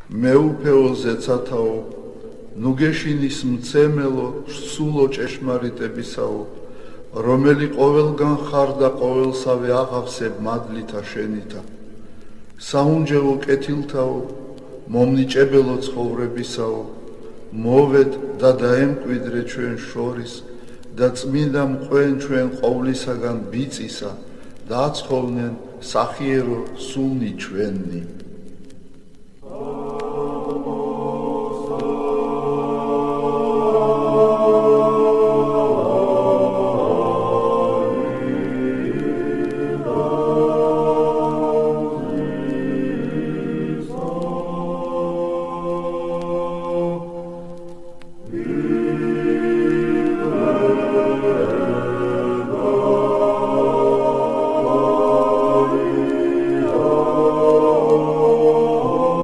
მეუფეო ზეცათაო, ნუგეშინის მცემელო, სულო ჭეშმარიტებისაო, რომელი ყოველგან ხარ და ყოველსავე აღავსებ მადლითა შენითა. საუნჯელო კეთილთაო, მომნიჭებელო ცხოვრებისაო, მოვედ და დაემკვიდრე ჩვენ შორის და წმინდა მყვენ ჩვენ ყოვლისაგან ბიწისა და აცხოვნენ სახიერო სულნი ჩვენი.